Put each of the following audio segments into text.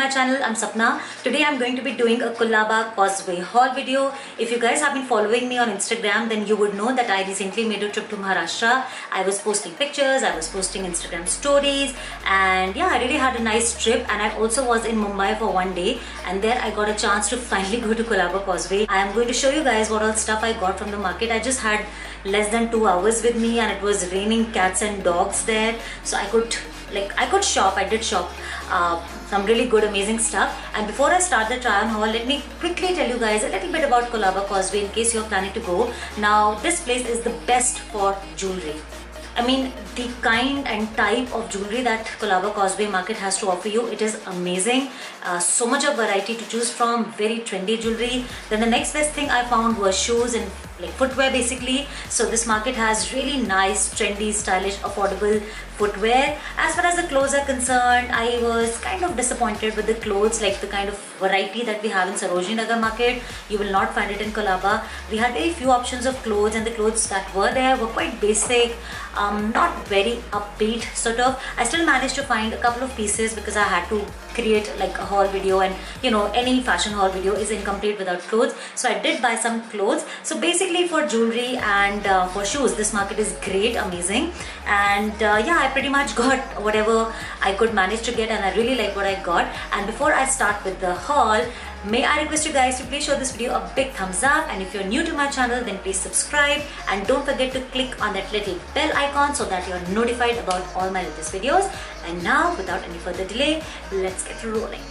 my channel. I'm Sapna. Today I'm going to be doing a Colaba Causeway haul video. If you guys have been following me on Instagram, then you would know that I recently made a trip to Maharashtra. I was posting pictures, I was posting Instagram stories, and yeah, I really had a nice trip. And I also was in Mumbai for one day, and there I got a chance to finally go to Colaba Causeway. I am going to show you guys what all stuff I got from the market. I just had less than 2 hours with me, and it was raining cats and dogs there, so I could shop. I did shop some really good amazing stuff. And before I start the try on haul, let me quickly tell you guys a little bit about Colaba Causeway in case you're planning to go. Now this place is the best for jewelry. I mean, the kind and type of jewelry that Colaba Causeway Market has to offer you, it is amazing. So much of variety to choose from, very trendy jewelry. Then the next best thing I found was shoes and like footwear basically. So this market has really nice, trendy, stylish, affordable footwear. As far as the clothes are concerned, I was kind of disappointed with the clothes, like the kind of variety that we have in Sarojini Nagar market. You will not find it in Colaba. We had very few options of clothes, and the clothes that were there were quite basic, not very upbeat sort of. I still managed to find a couple of pieces because I had to create like a haul video, and you know, any fashion haul video is incomplete without clothes. So I did buy some clothes. So basically for jewelry and for shoes, this market is great, amazing. And yeah, I pretty much got whatever I could manage to get, and I really like what I got. And before I start with the haul, may I request you guys to please show this video a big thumbs up, and if you're new to my channel, then please subscribe, and don't forget to click on that little bell icon so that you're notified about all my latest videos. And now, without any further delay, let's get rolling.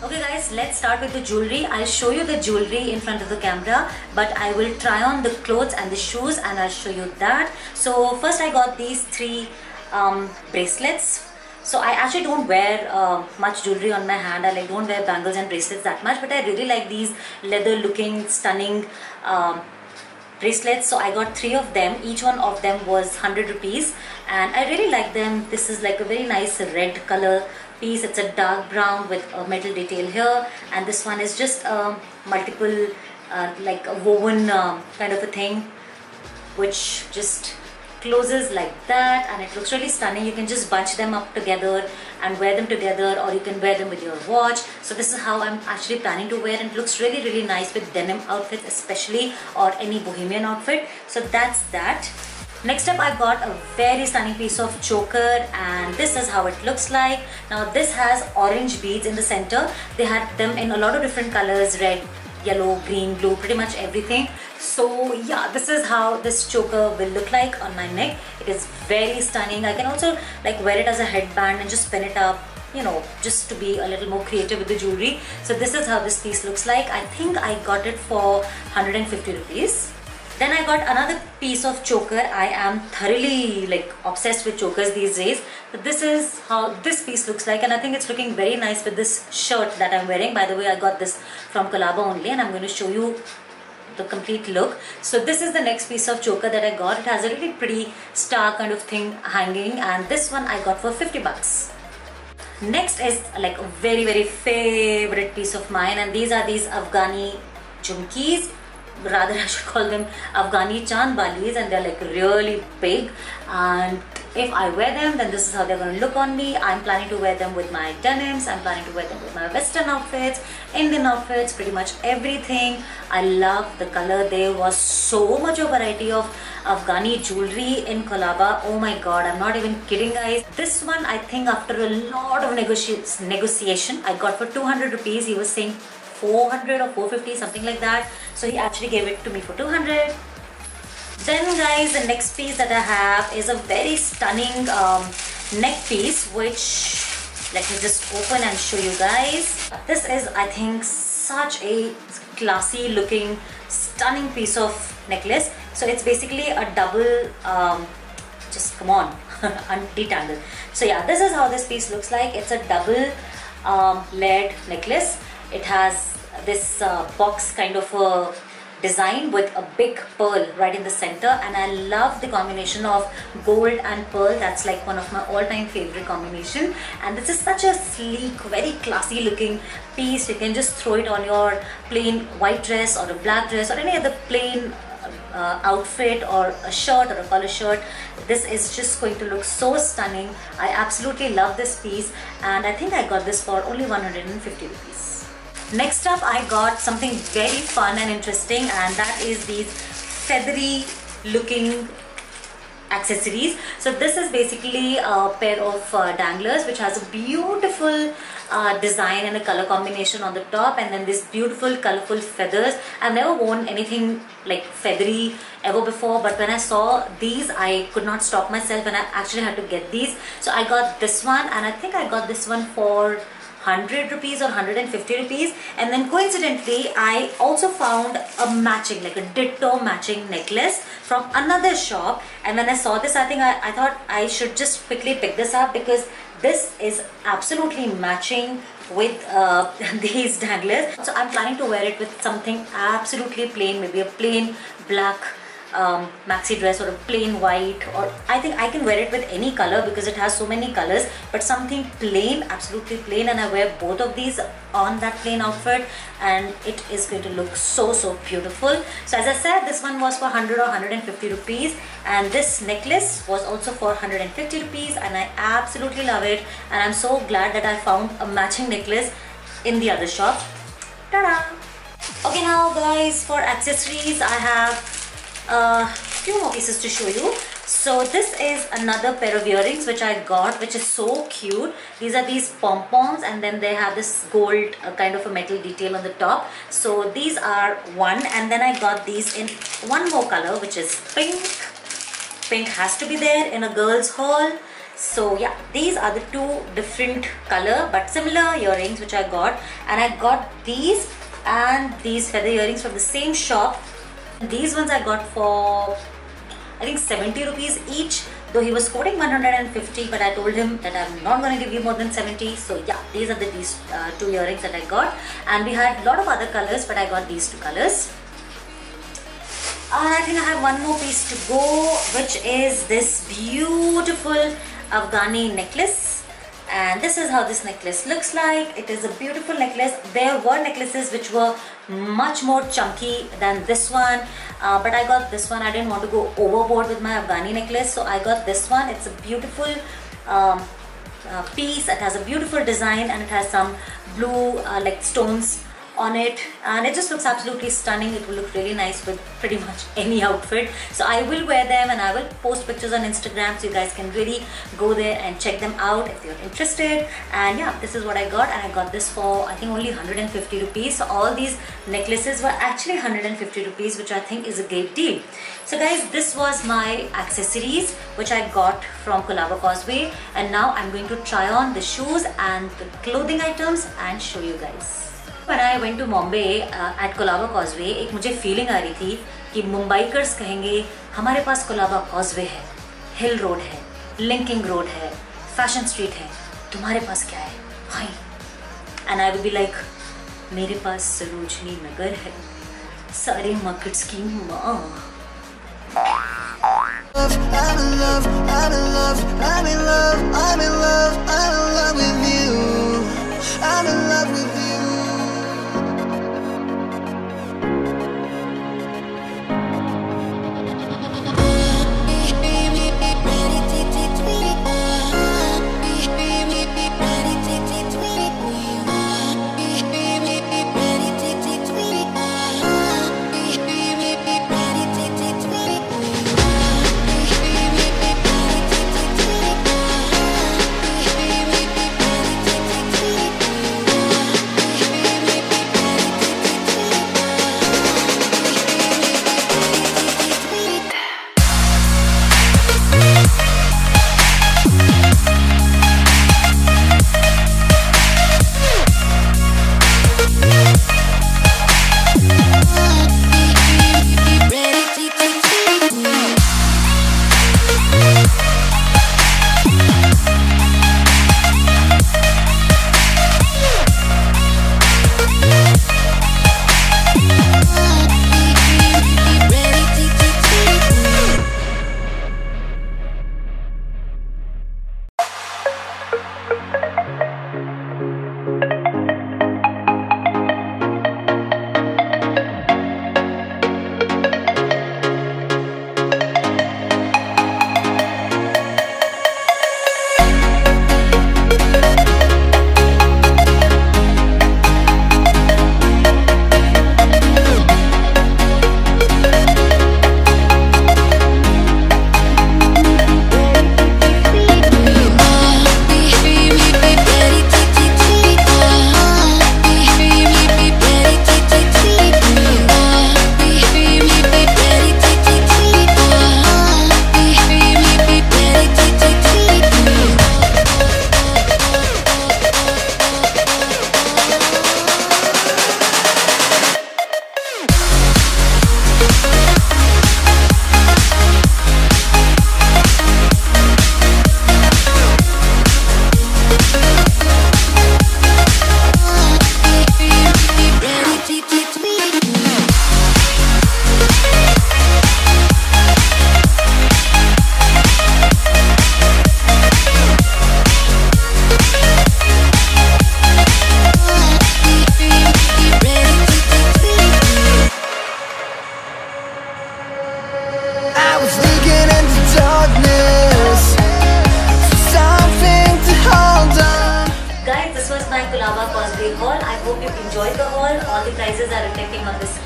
Okay guys, let's start with the jewelry. I'll show you the jewelry in front of the camera, but I will try on the clothes and the shoes, and I'll show you that. So first I got these 3 bracelets. So I actually don't wear much jewelry on my hand. I don't wear bangles and bracelets that much, but I really like these leather looking stunning bracelets. So I got 3 of them. Each one of them was 100 rupees, and I really like them. This is like a very nice red color piece. It's a dark brown with a metal detail here, and this one is just multiple like a woven kind of a thing, which just closes like that, and it looks really stunning. You can just bunch them up together and wear them together, or you can wear them with your watch. So this is how I'm actually planning to wear, and it looks really nice with denim outfits especially, or any bohemian outfit. So that's that. Next up, I got a very stunning piece of choker, and this is how it looks like. Now this has orange beads in the center. They had them in a lot of different colors: red, yellow, green, blue, pretty much everything. So yeah, this is how this choker will look like on my neck. It is very stunning. I can also like wear it as a headband and just pin it up, you know, just to be a little more creative with the jewelry. So this is how this piece looks like. I think I got it for 150 rupees. Then I got another piece of choker. I am thoroughly like obsessed with chokers these days. But this is how this piece looks like, and I think it's looking very nice with this shirt that I'm wearing. By the way, I got this from Colaba only, and I'm going to show you the complete look. So this is the next piece of choker that I got. It has a really pretty star kind of thing hanging, and this one I got for 50 bucks. Next is like a very favorite piece of mine, and these are these Afghani jhumkis. Rather, I should call them Afghani Chand Balis, and they're like really big. And if I wear them, then this is how they're going to look on me. I'm planning to wear them with my denims. I'm planning to wear them with my western outfits, Indian outfits, pretty much everything. I love the color. There was so much of variety of Afghani jewelry in Colaba. Oh my god, I'm not even kidding guys. This one, I think after a lot of negotiation, I got for 200 rupees. He was saying 400 or 450, something like that. So he actually gave it to me for 200. Then guys, the next piece that I have is a very stunning neck piece, which let me just open and show you guys. This is, I think, such a classy looking stunning piece of necklace. So it's basically a double just come on detangle. So yeah, this is how this piece looks like. It's a double layered necklace. It has this box kind of a design with a big pearl right in the center, and I love the combination of gold and pearl. That's like one of my all-time favorite combination, and this is such a sleek, very classy looking piece. You can just throw it on your plain white dress or a black dress or any other plain outfit or a shirt or a collar shirt, this is just going to look so stunning. I absolutely love this piece, and I think I got this for only 150 rupees. Next up, I got something very fun and interesting, and that is these feathery looking accessories. So this is basically a pair of danglers which has a beautiful design and a color combination on the top, and then this beautiful colorful feathers. I've never worn anything like feathery ever before, but when I saw these I could not stop myself and I actually had to get these. So I got this one, and I think I got this one for 100 rupees or 150 rupees. And then coincidentally I also found a matching, like a ditto matching necklace from another shop, and when I saw this I think I thought I should just quickly pick this up because this is absolutely matching with these danglers. So I'm planning to wear it with something absolutely plain, maybe a plain black maxi dress or a plain white, or I think I can wear it with any color because it has so many colors, but something plain, absolutely plain, and I wear both of these on that plain outfit and it is going to look so beautiful. So as I said, this one was for 100 or 150 rupees, and this necklace was also for 150 rupees, and I absolutely love it, and I'm so glad that I found a matching necklace in the other shop. Ta-da! Okay, now guys, for accessories I have few more pieces to show you. So this is another pair of earrings which I got, which is so cute. These are these pom-poms, and then they have this gold kind of a metal detail on the top. So these are one, and then I got these in one more color, which is pink. Pink has to be there in a girl's haul. So yeah, these are the two different color but similar earrings which I got, and I got these and these feather earrings from the same shop. These ones I got for I think 70 rupees each, though he was quoting 150, but I told him that I'm not going to give you more than 70. So yeah, these are these two earrings that I got, and we had a lot of other colors, but I got these two colors. I think I have one more piece to go, which is this beautiful Afghani necklace. And this is how this necklace looks like. It is a beautiful necklace. There were necklaces which were much more chunky than this one, but I got this one. I didn't want to go overboard with my Afghani necklace, so I got this one. It's a beautiful piece. It has a beautiful design, and it has some blue like stones on it, and it just looks absolutely stunning. It will look really nice with pretty much any outfit. So I will wear them and I will post pictures on Instagram, so you guys can really go there and check them out if you're interested. And yeah, this is what I got, and I got this for I think only 150 rupees. So all these necklaces were actually 150 rupees, which I think is a great deal. So guys, this was my accessories which I got from Colaba Causeway, and now I'm going to try on the shoes and the clothing items and show you guys. When I went to Mumbai at Colaba Causeway, एक मुझे feeling आ रही थी कि मुंबईकर्स कहेंगे हमारे पास Colaba Causeway है, हिल road है, linking road है, फैशन स्ट्रीट है, तुम्हारे पास क्या है? हाय, and I will be like, मेरे पास सरोजनी नगर है, सारे मार्केट्स की माँ. I'm in love, I'm in love, I'm in love, I'm in love, I'm in love with you. I'm in love with you.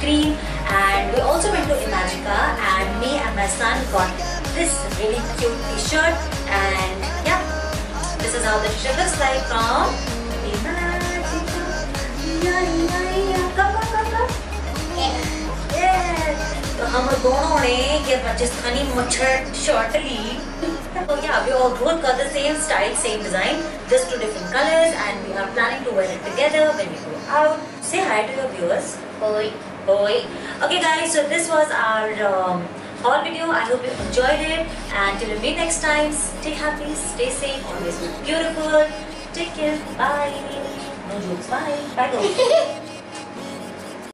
screen. And we also went to Imagica, and me and my son got this really cute t-shirt. And yeah, this is how the t-shirt looks like from Imagica. Come. Yeah. तो हम दोनों ने ये राजस्थानी मच्छर shirt ली. So yeah, we all both got the same style, same design, just 2 different colors, and we are planning to wear it together when we go out. Say hi to your viewers. Oi. Oi. Okay guys, so this was our haul video. I hope you enjoyed it, and till we meet next time, stay happy, stay safe, always be beautiful. Take care. Bye. No jokes. Bye. Bye. Go.